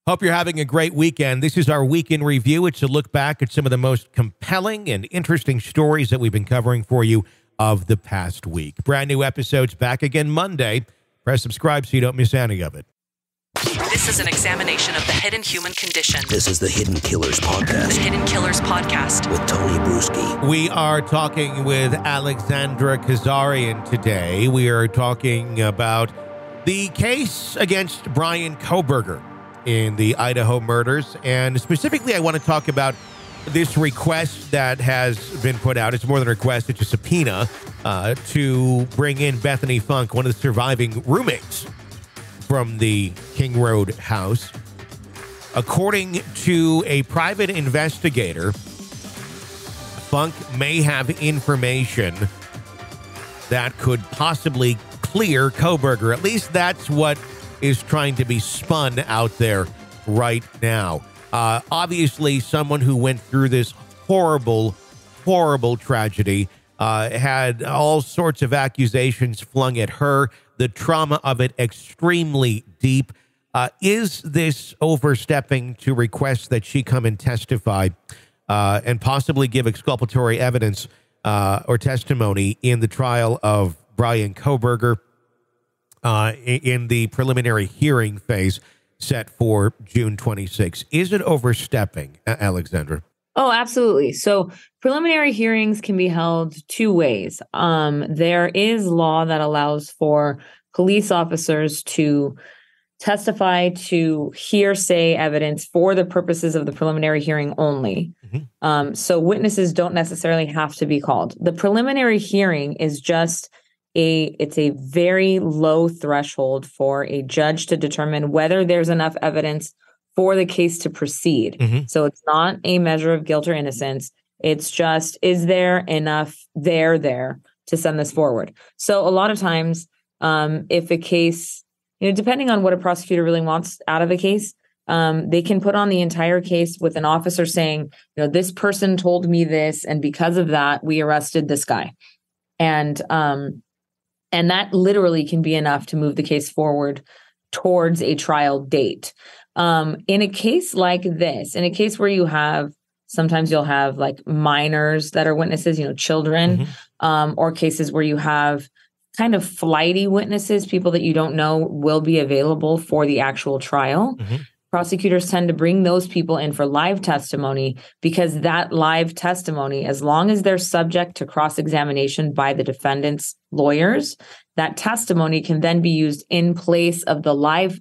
Hope you're having a great weekend. This is our weekend review. It's a look back at some of the most compelling and interesting stories that we've been covering for you of the past week. Brand new episodes back again Monday. Press subscribe so you don't miss any of it. This is an examination of the hidden human condition. This is the Hidden Killers Podcast. The Hidden Killers Podcast. With Tony Bruschi. We are talking with Alexandra Kazarian today. We are talking about the case against Bryan Kohberger in the Idaho Murders. And specifically, I want to talk about this request that has been put out. It's more than a request. It's a subpoena to bring in Bethany Funke, one of the surviving roommates from the King Road house. According to a private investigator, Funke may have information that could possibly clear Kohberger. At least that's what is trying to be spun out there right now. Obviously, someone who went through this horrible, horrible tragedy had all sorts of accusations flung at her. The trauma of it extremely deep. Is this overstepping to request that she come and testify and possibly give exculpatory evidence or testimony in the trial of Bryan Kohberger in the preliminary hearing phase set for June 26? Is it overstepping, Alexandra? Oh, absolutely. So preliminary hearings can be held two ways. There is law that allows for police officers to testify to hearsay evidence for the purposes of the preliminary hearing only. Mm-hmm. So witnesses don't necessarily have to be called. The preliminary hearing is just it's a very low threshold for a judge to determine whether there's enough evidence for the case to proceed. Mm-hmm. So it's not a measure of guilt or innocence. It's just, is there enough there to send this forward? So a lot of times, if a case, depending on what a prosecutor really wants out of a case, they can put on the entire case with an officer saying, this person told me this, and because of that, we arrested this guy. And that literally can be enough to move the case forward towards a trial date. In a case like this, in a case where sometimes you'll have like minors that are witnesses, children, mm-hmm. Or cases where you have kind of flighty witnesses, people that you don't know will be available for the actual trial. Mm-hmm. Prosecutors tend to bring those people in for live testimony because that live testimony, as long as they're subject to cross-examination by the defendant's lawyers, that testimony can then be used in place of the live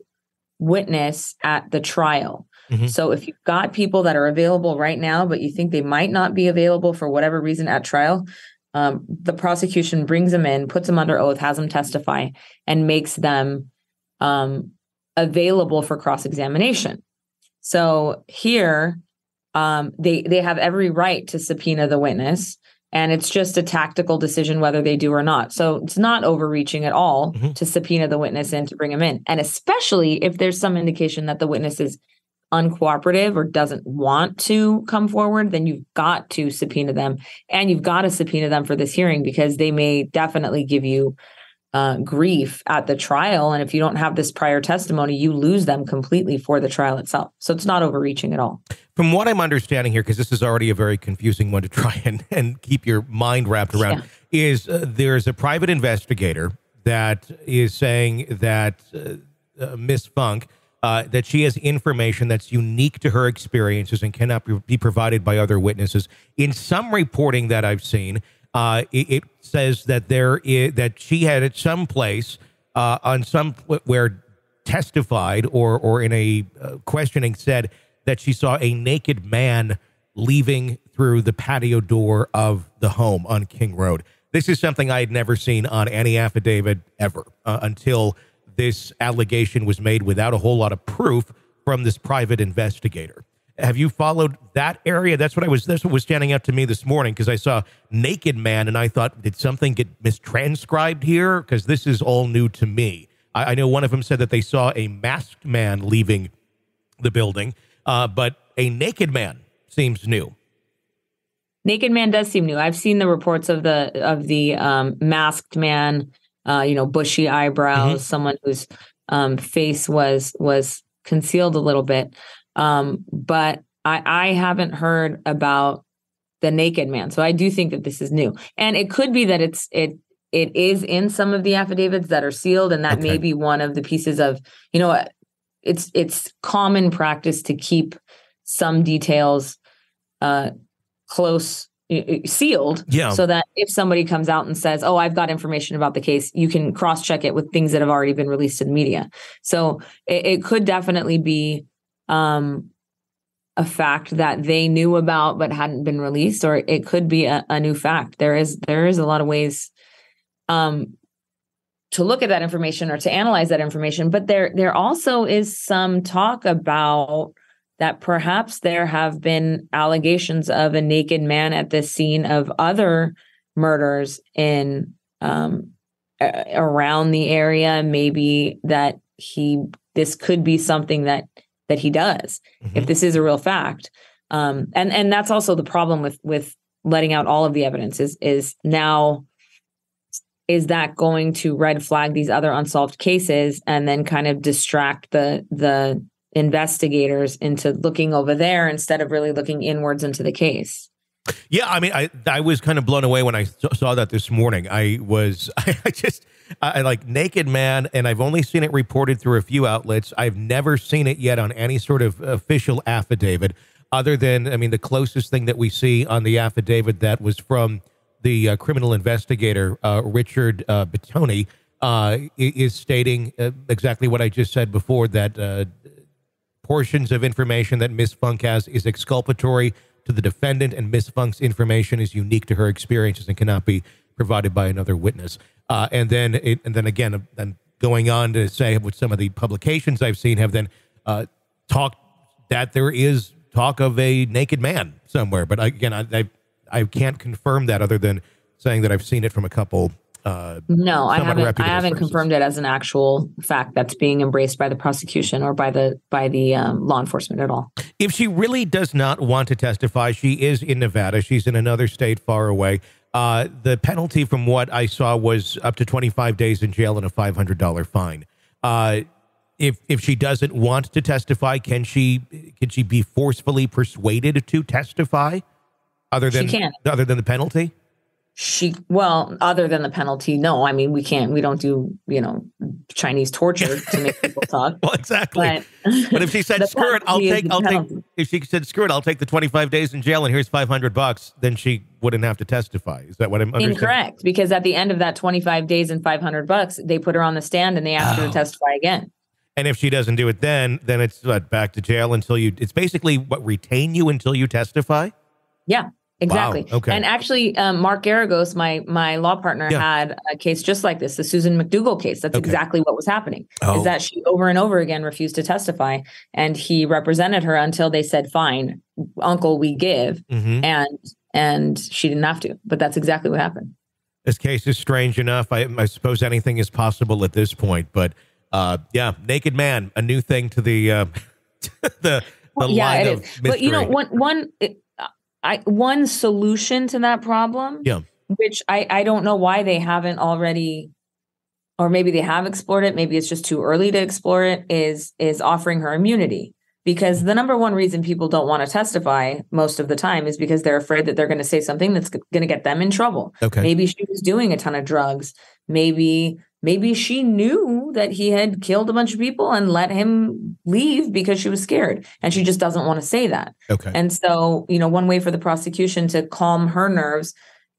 witness at the trial. Mm-hmm. So if you've got people that are available right now, but you think they might not be available for whatever reason at trial, the prosecution brings them in, puts them under oath, has them testify, and makes them available for cross-examination. So here, they have every right to subpoena the witness, and it's just a tactical decision whether they do or not. So it's not overreaching at all mm-hmm. to subpoena the witness and to bring him in. And especially if there's some indication that the witness is uncooperative or doesn't want to come forward, then you've got to subpoena them. And you've got to subpoena them for this hearing because they may definitely give you grief at the trial. And if you don't have this prior testimony, you lose them completely for the trial itself. So it's not overreaching at all. From what I'm understanding here, because this is already a very confusing one to try and keep your mind wrapped around, is there's a private investigator that is saying that Miss Funke, that she has information that's unique to her experiences and cannot be provided by other witnesses. In some reporting that I've seen, it says that that she had at some place where testified or in a questioning said that she saw a naked man leaving through the patio door of the home on King Road. This is something I had never seen on any affidavit ever until this allegation was made without a whole lot of proof from this private investigator. Have you followed that area? That's what was standing out to me this morning because I saw naked man and I thought, did something get mistranscribed here? Because this is all new to me. I know one of them said that they saw a masked man leaving the building, but a naked man seems new. Naked man does seem new. I've seen the reports of the masked man, bushy eyebrows, mm-hmm. someone whose face was concealed a little bit. But I haven't heard about the naked man. So I do think that this is new. And it could be that it is in some of the affidavits that are sealed, and that may be one of the pieces of, it's common practice to keep some details close, sealed, so that if somebody comes out and says, oh, I've got information about the case, you can cross-check it with things that have already been released to the media. So it could definitely be a fact that they knew about but hadn't been released, or it could be a new fact. There is a lot of ways to look at that information or to analyze that information, but there also is some talk about that perhaps there have been allegations of a naked man at the scene of other murders in around the area. Maybe that this could be something that he does, if this is a real fact. And that's also the problem with letting out all of the evidence is now, is that going to red flag these other unsolved cases and then kind of distract the investigators into looking over there instead of really looking inwards into the case? Yeah, I mean, I was kind of blown away when I saw that this morning. I like naked man, and I've only seen it reported through a few outlets. I've never seen it yet on any sort of official affidavit, other than, I mean, the closest thing that we see on the affidavit that was from the criminal investigator, Richard Bethany, is stating exactly what I just said before, that portions of information that Miss Funke has is exculpatory to the defendant, and Miss Funke's information is unique to her experiences and cannot be provided by another witness. And then again, going on to say what some of the publications I've seen have then talked that there is talk of a naked man somewhere. But again, I can't confirm that, other than saying that I've seen it from a couple. No, I haven't confirmed it as an actual fact that's being embraced by the prosecution or by the law enforcement at all. If she really does not want to testify, she is in Nevada. She's in another state far away. The penalty, from what I saw, was up to 25 days in jail and a $500 fine. If she doesn't want to testify, can she be forcefully persuaded to testify? Other than the penalty? Other than the penalty, no. I mean, we don't do, Chinese torture to make people talk. Well, exactly. But if she said, screw it, if she said, screw it, I'll take the 25 days in jail and here's $500, then she wouldn't have to testify. Is that what I'm understanding? Incorrect. Because at the end of that 25 days and $500, they put her on the stand and they ask her to testify again. And if she doesn't do it, then it's back to jail until it's basically retain you until you testify? Yeah. Exactly. Wow. Okay. And actually, Mark Garagos, my law partner, had a case just like this, the Susan McDougal case. That's exactly what was happening, is that she over and over again refused to testify. And he represented her until they said, fine, uncle, we give. And she didn't have to. But that's exactly what happened. This case is strange enough. I suppose anything is possible at this point. But naked man, a new thing to the line of mystery. But one solution to that problem, which I don't know why they haven't already, or maybe they have explored it, maybe it's just too early to explore it, is offering her immunity. Because the number one reason people don't want to testify most of the time is because they're afraid that they're going to say something that's going to get them in trouble. Okay. Maybe she was doing a ton of drugs. Maybe she knew that he had killed a bunch of people and let him leave because she was scared, and she just doesn't want to say that. Okay. And so, one way for the prosecution to calm her nerves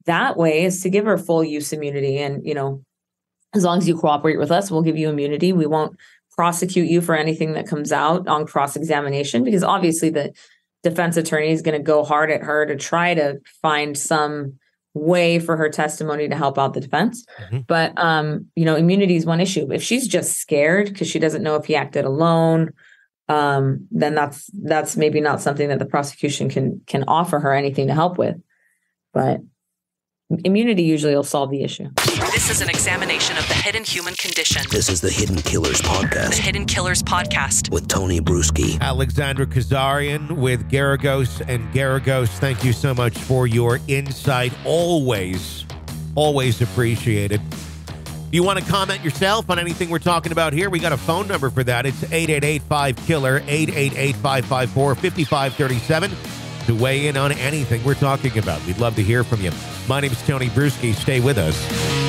that way is to give her full use immunity. And, as long as you cooperate with us, we'll give you immunity. We won't prosecute you for anything that comes out on cross-examination, because obviously the defense attorney is going to go hard at her to try to find some way for her testimony to help out the defense. But, immunity is one issue. If she's just scared because she doesn't know if he acted alone, then that's maybe not something that the prosecution can offer her anything to help with. But immunity usually will solve the issue. This is an examination of the hidden human condition. This is the Hidden Killers Podcast. The Hidden Killers Podcast. With Tony Bruschi. Alexandra Kazarian with Garagos and Garagos. Thank you so much for your insight. Always appreciated. If you want to comment yourself on anything we're talking about here, we got a phone number for that. It's 888-5KILLER, 888-554-5537 to weigh in on anything we're talking about. We'd love to hear from you. My name is Tony Bruschi. Stay with us.